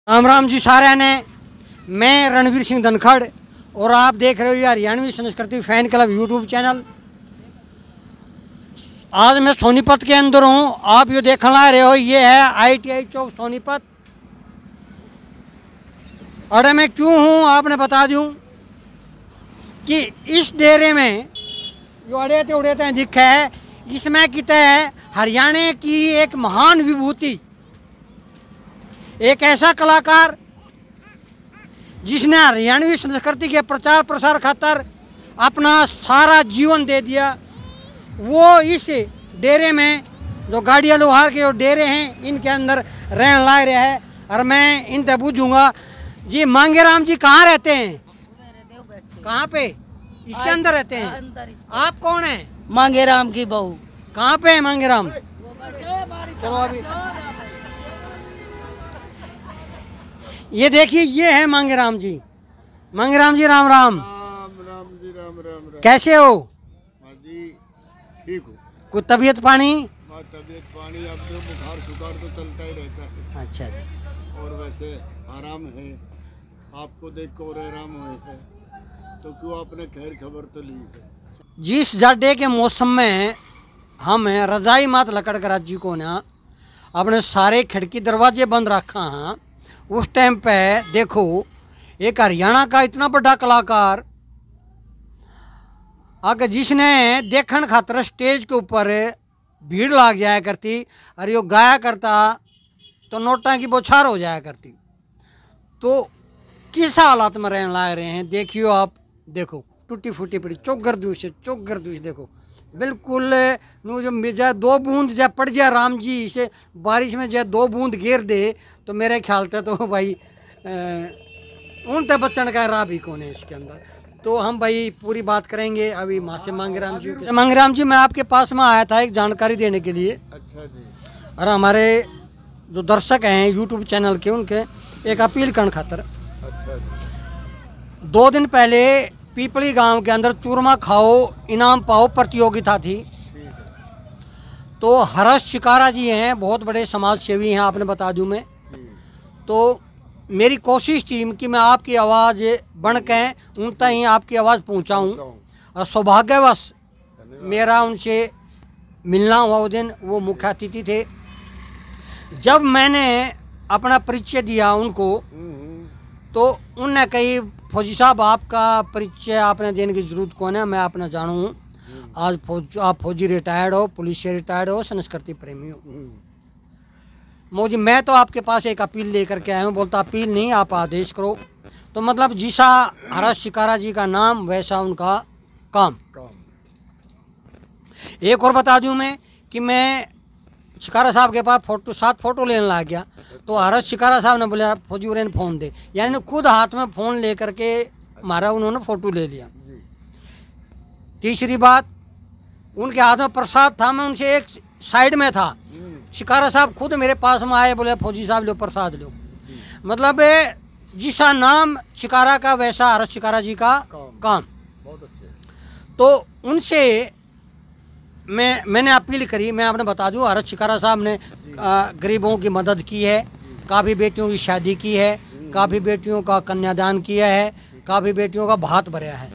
राम राम जी सारे ने। मैं रणवीर सिंह धनखड़ और आप देख रहे हो ये हरियाणवी संस्कृति फैन क्लब यूट्यूब चैनल। आज मैं सोनीपत के अंदर हूँ। आप ये देखने ला रहे हो, ये है ITI चौक सोनीपत। अरे मैं क्यों हूँ आपने बता दूँ कि इस डेरे में जो अड़ेते उड़ेते दिखे है, इसमें कितने है हरियाणा की एक महान विभूति, एक ऐसा कलाकार जिसने हरियाणवी संस्कृति के प्रचार प्रसार खातर अपना सारा जीवन दे दिया। वो इस डेरे में जो गाड़िया लोहार के जो डेरे हैं इनके अंदर रहने ला रहे हैं। और मैं इनसे पूछूंगा जी मांगेराम जी कहाँ रहते हैं, कहाँ पे इसके अंदर रहते हैं? आप कौन हैं? मांगेराम की बहू। कहाँ पे है मांगेराम? चलो अभी ये देखिए, ये है मांगेराम जी। मांगेराम जी राम राम। राम जी राम राम राम। कैसे हो? जी ठीक हो। कोई तबीयत पानी? तबीयत पानी अब जो बुखार शुखार तो चलता ही रहता है। अच्छा जी। और वैसे आराम है, आपको देख कर और आराम हुए है तो क्यों आपने खैर खबर तो ली है। जिस जाड़े के मौसम में हम रजाई मात लकड़ कर जी को ना अपने सारे खिड़की दरवाजे बंद रखा हैं, उस टाइम पे देखो एक हरियाणा का इतना बड़ा कलाकार अगर जिसने देखने खातर स्टेज के ऊपर भीड़ लाग जाया करती और यो गाया करता तो नोटा की बौछार हो जाया करती। तो किस हालात में रहने लग रहे हैं देखियो आप। देखो टूटी फूटी पड़ी चौगर दूस देखो बिल्कुल नो जो जाए दो बूंद जाए पड़ जाए राम जी से बारिश में जाए दो बूंद गिर दे तो मेरे ख्याल से तो भाई उन तक बचने का राह भी कौन है इसके अंदर। तो हम भाई पूरी बात करेंगे अभी माँ से मांगेराम जी। मांगेराम जी मैं आपके पास में आया था एक जानकारी देने के लिए। अच्छा जी। और हमारे जो दर्शक हैं यूट्यूब चैनल के उनके एक अपील करने खातर। अच्छा जी। 2 दिन पहले पीपली गांव के अंदर चूरमा खाओ इनाम पाओ प्रतियोगिता थी। ठीक है। तो हर्ष शिकारा जी हैं, बहुत बड़े समाज सेवी हैं, आपने बता दूं मैं। तो मेरी कोशिश थी कि मैं आपकी आवाज़ बन के उन तक ही आपकी आवाज़ पहुंचाऊं। और सौभाग्यवश मेरा उनसे मिलना हुआ उस दिन। वो मुख्य अतिथि थे। जब मैंने अपना परिचय दिया उनको तो उनने कही फौजी साहब आपका परिचय आपने देने की जरूरत कौन है, मैं अपना जानू हूँ। आज आप फौजी रिटायर्ड हो, पुलिस से रिटायर्ड हो, संस्कृति प्रेमी हो। मौजी मैं तो आपके पास एक अपील लेकर के आया हूँ। बोलता अपील नहीं आप आदेश करो। तो मतलब जिसा हर्ष शिकारा जी का नाम वैसा उनका काम। एक और बता दूँ मैं कि मैं शिकारा साहब के पास साथ फोटो लेने लग गया तो हर्ष शिकारा साहब ने बोला फौजी उरे ने फ़ोन दे, यानी खुद हाथ में फ़ोन ले करके हमारा उन्होंने फ़ोटो ले लिया। तीसरी बात उनके हाथ में प्रसाद था, मैं उनसे एक साइड में था। शिकारा साहब खुद मेरे पास में आए, बोले फौजी साहब लो प्रसाद लो। मतलब जिसा नाम शिकारा का वैसा हर्ष शिकारा जी का काम। बहुत अच्छे। तो उनसे मैंने अपील करी। मैं आपने बता दूं हर्ष शिकारा साहब ने गरीबों की मदद की है, काफ़ी बेटियों की शादी की है, काफ़ी बेटियों का कन्यादान किया है, काफ़ी बेटियों का भात भरा है।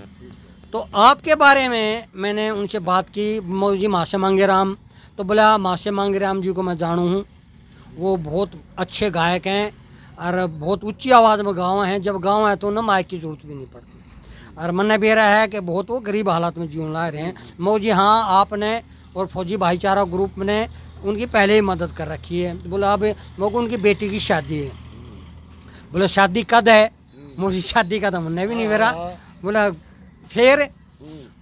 तो आपके बारे में मैंने उनसे बात की, जी माँ से मांगेराम। तो बोला माँ से मांगेराम जी को मैं जानू हूँ, वो बहुत अच्छे गायक हैं और बहुत ऊंची आवाज़ में गाँव हैं। जब गाँव है तो ना माइक की जरूरत भी नहीं पड़ती। और मन भी रहा है कि बहुत वो गरीब हालात में जीवन ला रहे हैं। मो जी हाँ आपने और फौजी भाईचारा ग्रुप ने उनकी पहले ही मदद कर रखी है। बोला अब मोको उनकी बेटी की शादी है। बोला शादी कद है? मुझे शादी का तो मुन्ने भी नहीं बेरा। बोला फिर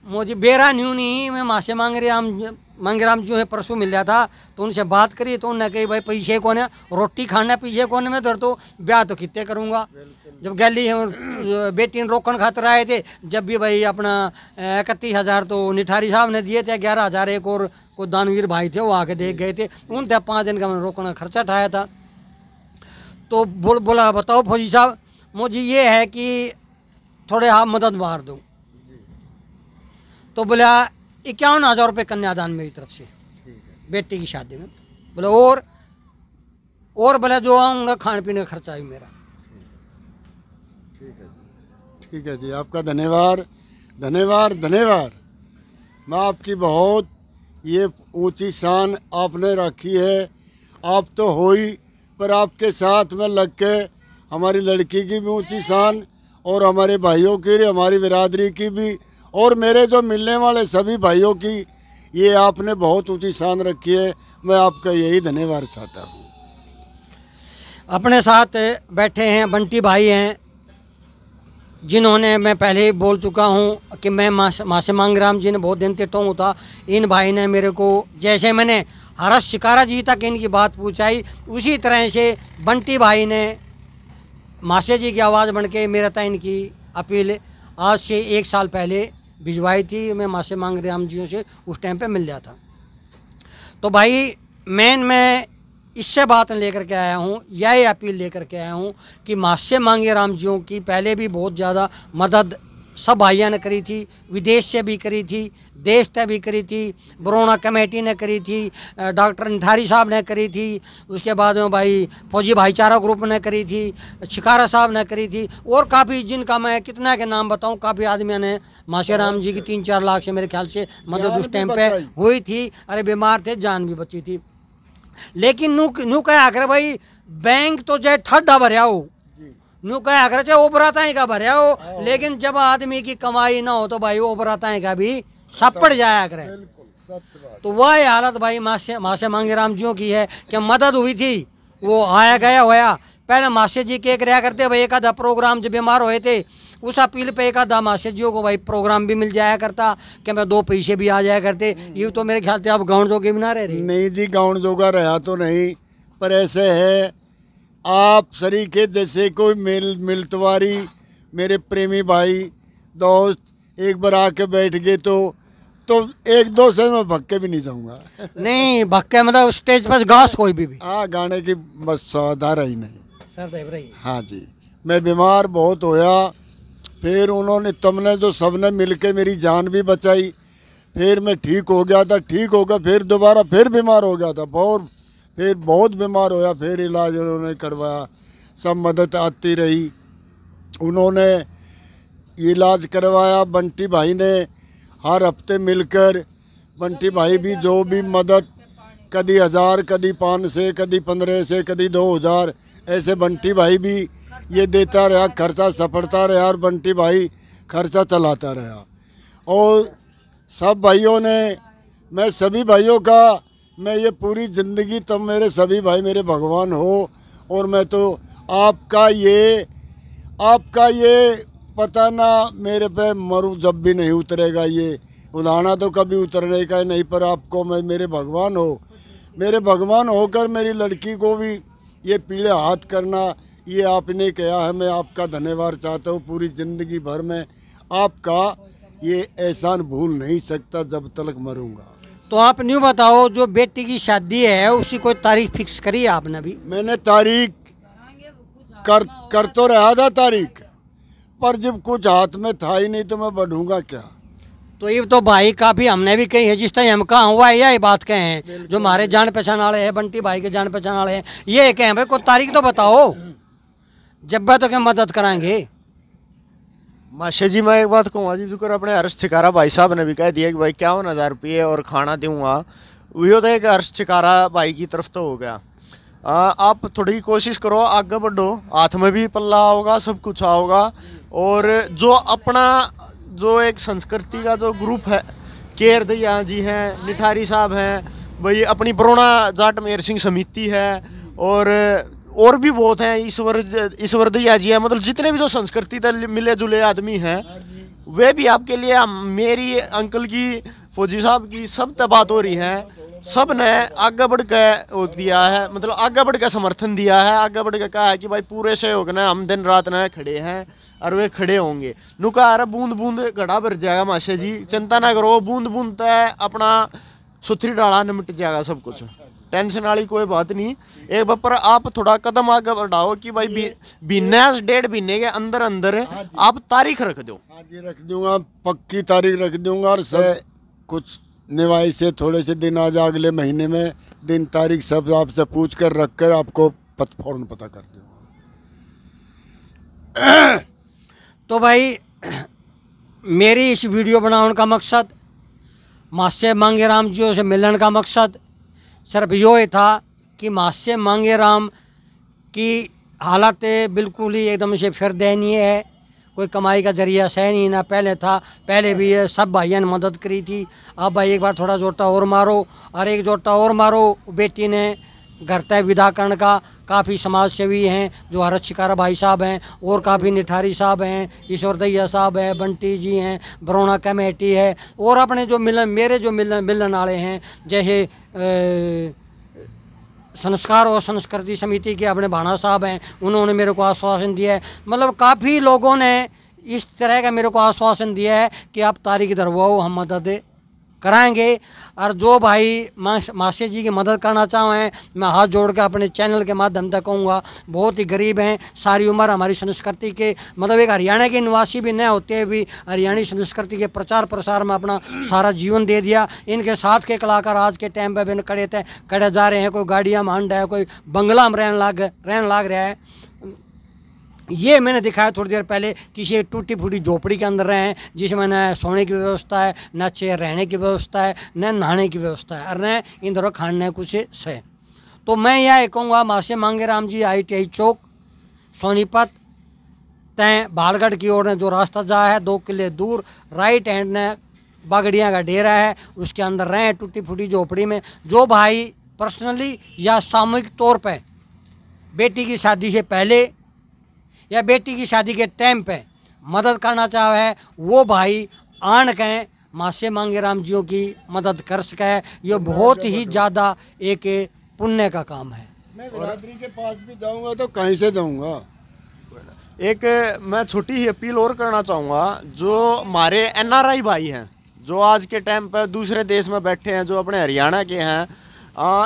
मुझे बेरा नहीं मैं माँ से मांगेराम जो है परसों मिल गया था तो उनसे बात करी तो उन्होंने कही भाई पैसे कौन है, रोटी खाना पीछे कौन है, मैं तो ब्याह तो कितने करूँगा। जब गैली बेटी ने रोकन खातर आए थे, जब भी भाई अपना 31,000 तो निठारी साहब ने दिए थे, 11,000 एक और को दानवीर भाई थे वो आके देख गए थे। उन 5 दिन का मैंने रोकना खर्चा उठाया था। तो बोला बताओ फौजी साहब मुझे ये है कि थोड़े आप मदद मार दो। तो बोला 51,000 रुपये कन्यादान मेरी तरफ से बेटी की शादी में। बोले और बोले जो आऊँगा खाने पीने का खर्चा भी मेरा। ठीक है जी, आपका धन्यवाद धन्यवाद धन्यवाद। मैं आपकी बहुत ये ऊंची शान आपने रखी है। आप तो हो ही, पर आपके साथ में लग के हमारी लड़की की भी ऊंची शान और हमारे भाइयों की, हमारी बिरादरी की भी, और मेरे जो मिलने वाले सभी भाइयों की ये आपने बहुत ऊंची शान रखी है। मैं आपका यही धन्यवाद चाहता हूँ। अपने साथ बैठे हैं बंटी भाई हैं, जिन्होंने, मैं पहले ही बोल चुका हूँ कि मैं मासे मांगराम जी ने बहुत दिन से टोंग था। इन भाई ने मेरे को, जैसे मैंने हरस शिकारा जी तक इनकी बात पूछाई, उसी तरह से बंटी भाई ने मासे जी की आवाज़ बन के मेरे तक इनकी अपील आज से 1 साल पहले भिजवाई थी। मैं मासे मांगराम जी से उस टाइम पे मिल जाता। तो भाई मैं इससे बात लेकर के आया हूँ, यही अपील लेकर के आया हूँ कि मासे मांगराम जियों की पहले भी बहुत ज़्यादा मदद सब भाइयों ने करी थी, विदेश से भी करी थी, देश से भी करी थी, बरोना कमेटी ने करी थी, डॉक्टर निठारी साहब ने करी थी, उसके बाद में भाई फौजी भाईचारा ग्रुप ने करी थी, शिकारा साहब ने करी थी, और काफ़ी, जिनका मैं कितना के नाम बताऊं, काफ़ी आदमियों ने मासेराम जी की 3-4 लाख से मेरे ख्याल से मदद उस टाइम पे हुई थी। अरे बीमार थे, जान भी बची थी। लेकिन नू कहा अगर भाई बैंक तो चाहे ठड्डा भरया हो, नू कहा अगर चाहे उभराता ही का भरया हो, लेकिन जब आदमी की कमाई ना हो तो भाई वो उभराता ही का भी सपड़ जाया करे। तो वह हालत भाई मासे मांगराम जियों की है कि मदद हुई थी, वो आया गया होया। पहले मासे जी के एक रहा करते भाई, एक आधा प्रोग्राम जब बीमार हुए थे उस अपील पे एक आधा मासे जियों को भाई प्रोग्राम भी मिल जाया करता, कि मैं 2 पैसे भी आ जाया करते। ये तो मेरे ख्याल से आप गाँव जोगे भी ना रह रही। नहीं जी, गाँव जोगा रहा तो नहीं, पर ऐसे है आप सरीके जैसे कोई मिलतवारी मेरे प्रेमी भाई दोस्त एक बार आके बैठ गए तो 1-2 से मैं भक्के भी नहीं जाऊंगा। नहीं भक्के मतलब स्टेज पर घास कोई भी हाँ, गाने की बस सावधान ही नहीं सर देव रही। हाँ जी, मैं बीमार बहुत होया, फिर उन्होंने, तुमने जो सबने मिलके मेरी जान भी बचाई, फिर मैं ठीक हो गया था, ठीक हो गया, फिर दोबारा फिर बीमार हो गया था, फिर बहुत बीमार होया, फिर इलाज उन्होंने करवाया, सब मदद आती रही, उन्होंने इलाज करवाया। बंटी भाई ने हर हफ्ते मिलकर, बंटी भाई भी जो भी मदद, कभी 1000, कभी 500, कभी 1500, कभी 2000, ऐसे बंटी भाई भी ये देता रहा, खर्चा सपड़ता रहा और बंटी भाई खर्चा चलाता रहा। और सब भाइयों ने, मैं सभी भाइयों का, मैं ये पूरी ज़िंदगी, तुम मेरे सभी भाई मेरे भगवान हो, और मैं तो आपका ये पता ना मेरे पे मरूं जब भी नहीं उतरेगा, ये उदाहरण तो कभी उतरने का नहीं, पर आपको मैं मेरे भगवान हो, मेरे भगवान होकर मेरी लड़की को भी ये पीले हाथ करना, ये आपने किया है। मैं आपका धन्यवाद चाहता हूँ, पूरी ज़िंदगी भर में आपका ये एहसान भूल नहीं सकता जब तक मरूंगा। तो आप न्यू बताओ, जो बेटी की शादी है उसकी कोई तारीख फिक्स करी है आपने? भी मैंने तारीख कर तो रहा था तारीख, पर जब कुछ हाथ में था ही नहीं तो मैं बढ़ूंगा क्या। तो ये तो भाई काफ़ी हमने भी कही है, जिस टाइम हम कहा हुआ है यही बात कहे हैं, जो हमारे जान पहचान वाले हैं, बंटी भाई के जान पहचान वाले हैं, ये कहें भाई कोई तारीख तो बताओ, जब तो क्या मदद कराएंगे। माशे जी, मैं एक बात कहूँगा जी, जो अपने हर्ष छिकारा भाई साहब ने भी कह दिया कि भाई 51,000 रुपये और खाना दूंगा, वो तो एक हर्ष छिकारा भाई की तरफ तो हो गया। आप थोड़ी कोशिश करो, आगे बढ़ो, हाथ में भी पल्ला होगा, सब कुछ आओगा। और जो अपना जो एक संस्कृति का जो ग्रुप है, केर दैया जी हैं, निठारी साहब हैं, भाई अपनी बरोना जाट मेहर सिंह समिति है, और भी बहुत हैं, ईश्वर दैया जी है, मतलब जितने भी जो संस्कृति मिले जुले आदमी हैं, वे भी आपके लिए, मेरी अंकल की, फौजी साहब की, सब तक बात हो रही है। सब ने आगे बढ़ के दिया है, मतलब आगे बढ़ के समर्थन दिया है, आगे बढ़ के कहा है कि भाई पूरे सहयोग ने हम दिन रात न खड़े हैं और वे खड़े होंगे। नुका अरे बूंद बूंद घड़ा भर जाएगा माशे जी, चिंता ना करो, बूंद बूंद तय अपना सुथरी डाला निमट जाएगा सब कुछ, टेंशन वाली कोई बात नहीं। एक बार पर आप थोड़ा कदम आगे बढ़ाओ कि भाई 1.5 महीने के अंदर अंदर आप तारीख रख दो। हाँ जी, रख दूंगा, पक्की तारीख रख दूंगा, और से कुछ निवाई से थोड़े से दिन आज अगले महीने में दिन तारीख सब आपसे पूछ कर रख कर आपको फौरन पता कर दूंगा। तो भाई मेरी इस वीडियो बनाने का मकसद मासे मांगे राम जी से मिलने का मकसद सिर्फ यो ही था कि मासे मांगे राम की हालत बिल्कुल ही एकदम से फिर दयनीय है। कोई कमाई का जरिया सह नहीं ना पहले था, पहले भी ये सब भाइयों ने मदद करी थी। अब भाई एक बार थोड़ा जोटा और मारो और एक जोटा और मारो। बेटी ने घर तय विदा करने का काफ़ी समाज सेवी हैं जो हरत शिकारा भाई साहब हैं, और काफ़ी निठारी साहब हैं, ईश्वर दैया साहब हैं, बंटी जी हैं, बरौना कमेटी है, और अपने जो मेरे जो मिलन वाले हैं जैसे संस्कार और संस्कृति समिति के अपने भाना साहब हैं, उन्होंने मेरे को आश्वासन दिया है। मतलब काफ़ी लोगों ने इस तरह का मेरे को आश्वासन दिया है कि आप तारीख दरवाओ, हम मदद कराएंगे। और जो भाई मासे जी की मदद करना चाहें, मैं हाथ जोड़ के अपने चैनल के माध्यम से कहूँगा, बहुत ही गरीब हैं, सारी उम्र हमारी संस्कृति के मतलब एक हरियाणा के निवासी भी न होते हुए भी हरियाणी संस्कृति के प्रचार प्रसार में अपना सारा जीवन दे दिया। इनके साथ के कलाकार आज के टाइम पर भी कड़े जा रहे हैं, कोई गाड़ियाँ में हंड है, कोई बंगला में रहने लाग रहा है। ये मैंने दिखाया थोड़ी देर पहले, किसी टूटी फूटी झोपड़ी के अंदर रहे हैं जिसमें न सोने की व्यवस्था है, न चेयर रहने की व्यवस्था है, न नहाने की व्यवस्था है, और न इन तरह खाने कुछ से। तो मैं यह कहूँगा मासे मांगे राम जी ITI चौक सोनीपत तय भालगढ़ की ओर ने जो रास्ता जा है 2 किले दूर, राइट हैंड ने बागड़ियाँ का डेरा है, उसके अंदर रहें टूटी फूटी झोपड़ी में। जो भाई पर्सनली या सामूहिक तौर पर बेटी की शादी से पहले या बेटी की शादी के टाइम पे मदद करना चाहे, वो भाई आन कहें मासे मांगे राम जियों की मदद कर सके। ये बहुत ही ज़्यादा एक पुण्य का काम है। मैं बिरादरी के पास भी जाऊंगा तो कहीं से जाऊंगा। एक मैं छोटी ही अपील और करना चाहूँगा, जो हमारे NRI भाई हैं जो आज के टाइम पर दूसरे देश में बैठे हैं, जो अपने हरियाणा के हैं,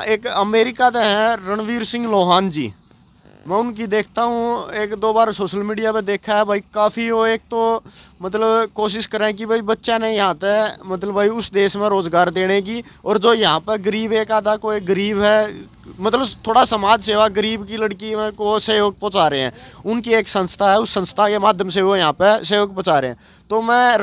एक अमेरिका के हैं रणवीर सिंह लोहान जी, मैं उनकी देखता हूँ, 1-2 बार सोशल मीडिया पे देखा है भाई। काफ़ी वो एक तो मतलब कोशिश करें कि भाई बच्चा नहीं यहाँ पे मतलब भाई उस देश में रोज़गार देने की, और जो यहाँ पर गरीब एक आधा कोई गरीब है मतलब थोड़ा समाज सेवा गरीब की लड़की में को सहयोग पहुँचा रहे हैं। उनकी एक संस्था है, उस संस्था के माध्यम से वो यहाँ पर सहयोग पहुँचा रहे हैं। तो मैं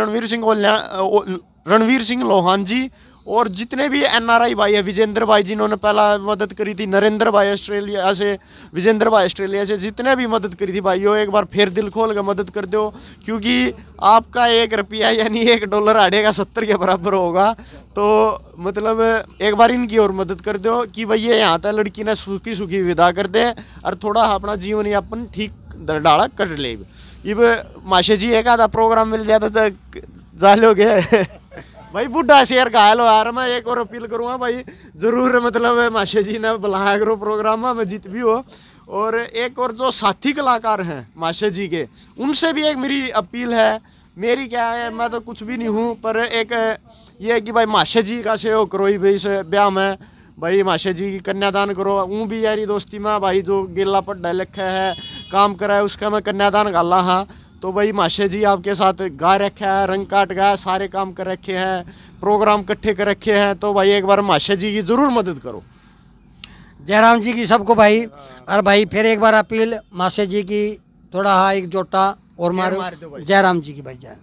रणवीर सिंह लोहान जी और जितने भी NRI भाई है, विजेंद्र भाई जिन्होंने पहला मदद करी थी, नरेंद्र भाई ऑस्ट्रेलिया से, विजेंद्र भाई ऑस्ट्रेलिया से, जितने भी मदद करी थी भाइयों, एक बार फिर दिल खोल कर मदद कर दो, क्योंकि आपका 1 रुपया यानी $1 आड़े का 70 के बराबर होगा। तो मतलब एक बार इनकी और मदद कर दो कि भैया यहाँ तक लड़की ने सुखी सुखी विदा कर दे और थोड़ा अपना जीवन यापन ठीक डाला कर ले। अब माशे जी एक आधा प्रोग्राम मिल जाए तो जा लोगे भाई। बुढ़ा शेर घायल हो यार। मैं एक और अपील करूँगा भाई, ज़रूर मतलब माशे जी ने बुलाया करो प्रोग्राम में, मैं जित भी हो। और एक और जो साथी कलाकार हैं माशे जी के, उनसे भी एक मेरी अपील है। मेरी क्या है, मैं तो कुछ भी नहीं हूँ, पर एक ये है कि भाई माशे जी का सहयोग करो ही भाई इस ब्याह में, भाई माशे जी की कन्यादान करो। ऊँ भी यारी दोस्ती में भाई जो गेला पढ़ा लिखा है काम करा है उसका मैं कन्यादान गाला हाँ। तो भाई माशे जी आपके साथ गा रखा है, रंग काट गया, सारे काम कर रखे हैं, प्रोग्राम इकट्ठे कर रखे हैं। तो भाई एक बार माशे जी की ज़रूर मदद करो। जयराम जी की सबको भाई। और भाई फिर एक बार अपील माशे जी की, थोड़ा एक जोटा और मारो। जयराम जी की भाई जय।